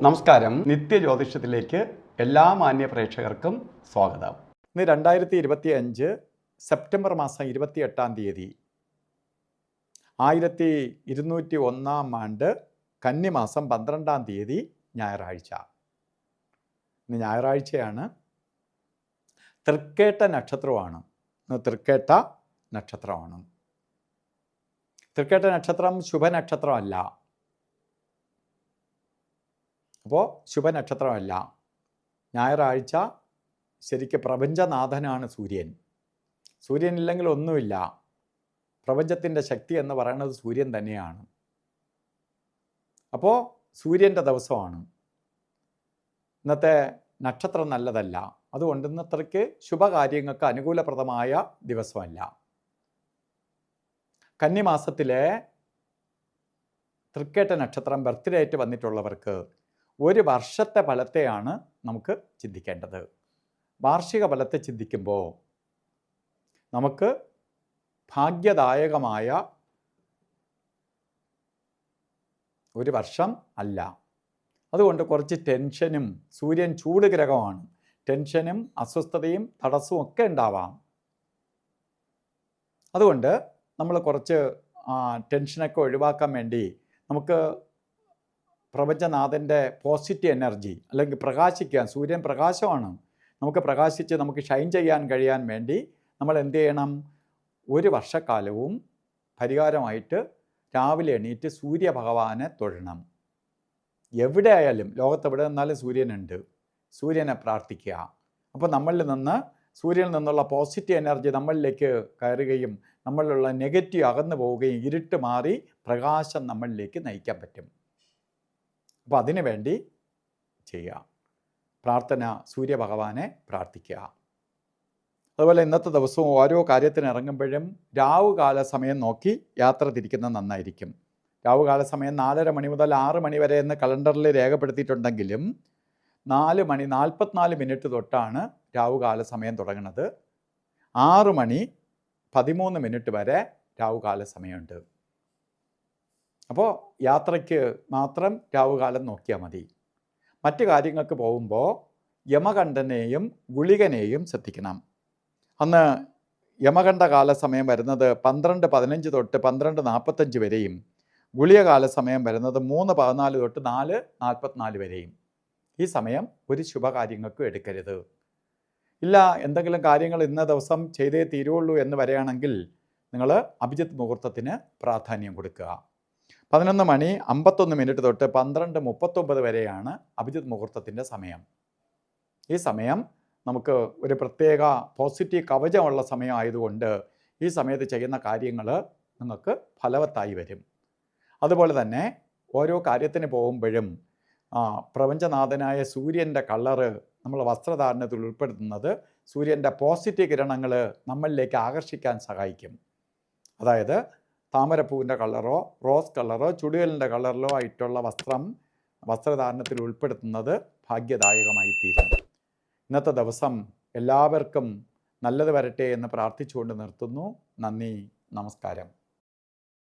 നമസ്കാരം. നിത്യജ്യോതിഷത്തിലേക്ക് എല്ലാ മാന്യ പ്രേക്ഷകർക്കും സ്വാഗതം. ഇന്ന് 2025 സെപ്റ്റംബർ മാസം 28 1201 ആണ്ട് കന്നിമാസം 12 ഞായറാഴ്ച. ഇന്ന് ഞായറാഴ്ചയാണ്. തൃക്കേട്ട നക്ഷത്രമാണ്. തൃക്കേട്ട നക്ഷത്രമാണ്. തൃക്കേട്ട നക്ഷത്രം ശുഭനക്ഷത്രമല്ല. അപ്പോൾ ശുഭനക്ഷത്രമല്ല. ഞായറാഴ്ച ശരിക്കും പ്രപഞ്ചനാഥനാണ് സൂര്യൻ. സൂര്യനില്ലെങ്കിൽ ഒന്നുമില്ല. പ്രപഞ്ചത്തിൻ്റെ ശക്തി എന്ന് പറയുന്നത് സൂര്യൻ തന്നെയാണ്. അപ്പോൾ സൂര്യൻ്റെ ദിവസമാണ്. ഇന്നത്തെ നക്ഷത്രം നല്ലതല്ല. അതുകൊണ്ട് ഇന്നത്രയ്ക്ക് ശുഭകാര്യങ്ങൾക്ക് അനുകൂലപ്രദമായ ദിവസമല്ല. കന്നിമാസത്തിലെ തൃക്കേട്ട നക്ഷത്രം ബർത്ത്ഡേ ആയിട്ട് വന്നിട്ടുള്ളവർക്ക് ഒരു വർഷത്തെ ഫലത്തെയാണ് നമുക്ക് ചിന്തിക്കേണ്ടത്. വാർഷിക ഫലത്തെ ചിന്തിക്കുമ്പോൾ നമുക്ക് ഭാഗ്യദായകമായ ഒരു വർഷം അല്ല. അതുകൊണ്ട് കുറച്ച് ടെൻഷനും, സൂര്യൻ ചൂട് ഗ്രഹമാണ്, ടെൻഷനും അസ്വസ്ഥതയും തടസ്സവും ഒക്കെ ഉണ്ടാവാം. അതുകൊണ്ട് നമ്മൾ കുറച്ച് ടെൻഷനൊക്കെ ഒഴിവാക്കാൻ വേണ്ടി നമുക്ക് പ്രപഞ്ചനാഥൻ്റെ പോസിറ്റീവ് എനർജി അല്ലെങ്കിൽ പ്രകാശിക്കാൻ, സൂര്യൻ പ്രകാശമാണ്, നമുക്ക് പ്രകാശിച്ച് നമുക്ക് ഷൈൻ ചെയ്യാൻ കഴിയാൻ വേണ്ടി നമ്മൾ എന്ത് ചെയ്യണം? ഒരു വർഷക്കാലവും പരിഹാരമായിട്ട് രാവിലെ എണീറ്റ് സൂര്യഭഗവാനെ തൊഴണം. എവിടെ ആയാലും, ലോകത്തെവിടെ നിന്നാലും സൂര്യനുണ്ട്. സൂര്യനെ പ്രാർത്ഥിക്കുക. അപ്പോൾ സൂര്യനിൽ നിന്നുള്ള പോസിറ്റീവ് എനർജി നമ്മളിലേക്ക് കയറുകയും നമ്മളിലുള്ള നെഗറ്റീവ് അകന്നു പോവുകയും ഇരുട്ട് മാറി പ്രകാശം നമ്മളിലേക്ക് നയിക്കാൻ പറ്റും. അപ്പോൾ അതിനു വേണ്ടി ചെയ്യുക. പ്രാർത്ഥന, സൂര്യഭഗവാനെ പ്രാർത്ഥിക്കുക. അതുപോലെ ഇന്നത്തെ ദിവസവും ഓരോ കാര്യത്തിന് ഇറങ്ങുമ്പോഴും രാവുകാല സമയം നോക്കി യാത്ര തിരിക്കുന്നത് നന്നായിരിക്കും. രാവുകാല സമയം 4:30 മണി മുതൽ 6 മണി വരെ എന്ന് കലണ്ടറിൽ രേഖപ്പെടുത്തിയിട്ടുണ്ടെങ്കിലും 4 മണി 44 മിനിറ്റ് തൊട്ടാണ് രാവുകാല സമയം തുടങ്ങുന്നത്. 6 മണി 13 മിനിറ്റ് വരെ രാവുകാല സമയമുണ്ട്. അപ്പോൾ യാത്രയ്ക്ക് മാത്രം രാവുകാലം നോക്കിയാൽ മതി. മറ്റു കാര്യങ്ങൾക്ക് പോകുമ്പോൾ യമകണ്ഠനെയും ഗുളികനെയും ശ്രദ്ധിക്കണം. അന്ന് യമകണ്ഠകാല സമയം വരുന്നത് 12:15 തൊട്ട് 12:45 വരെയും ഗുളികകാല സമയം വരുന്നത് 3:14 തൊട്ട് 4:44 വരെയും. ഈ സമയം ഒരു ശുഭകാര്യങ്ങൾക്കും എടുക്കരുത്. ഇല്ല, എന്തെങ്കിലും കാര്യങ്ങൾ ഇന്ന ദിവസം ചെയ്തേ തീരുള്ളൂ എന്ന് വരികയാണെങ്കിൽ നിങ്ങൾ അഭിജിത്ത് മുഹൂർത്തത്തിന് പ്രാധാന്യം കൊടുക്കുക. 11 മണി 51 മിനിറ്റ് തൊട്ട് 12:39 വരെയാണ് അഭിജിത്ത് മുഹൂർത്തത്തിൻ്റെ സമയം. ഈ സമയം നമുക്ക് ഒരു പ്രത്യേക പോസിറ്റീവ് കവചമുള്ള സമയമായതുകൊണ്ട് ഈ സമയത്ത് ചെയ്യുന്ന കാര്യങ്ങൾ നിങ്ങൾക്ക് ഫലവത്തായി വരും. അതുപോലെ തന്നെ ഓരോ കാര്യത്തിന് പോകുമ്പോഴും പ്രപഞ്ചനാഥനായ സൂര്യൻ്റെ കളറ് നമ്മൾ വസ്ത്രധാരണത്തിൽ ഉൾപ്പെടുത്തുന്നത് സൂര്യൻ്റെ പോസിറ്റീവ് കിരണങ്ങൾ നമ്മളിലേക്ക് ആകർഷിക്കാൻ സഹായിക്കും. അതായത് താമരപ്പൂവിൻ്റെ കളറോ റോസ് കളറോ ചുടുകലിൻ്റെ കളറിലോ ആയിട്ടുള്ള വസ്ത്രധാരണത്തിൽ ഉൾപ്പെടുത്തുന്നത് ഭാഗ്യദായകമായി തീരും. ഇന്നത്തെ ദിവസം എല്ലാവർക്കും നല്ലത് വരട്ടെ എന്ന് പ്രാർത്ഥിച്ചുകൊണ്ട് നിർത്തുന്നു. നന്ദി, നമസ്കാരം.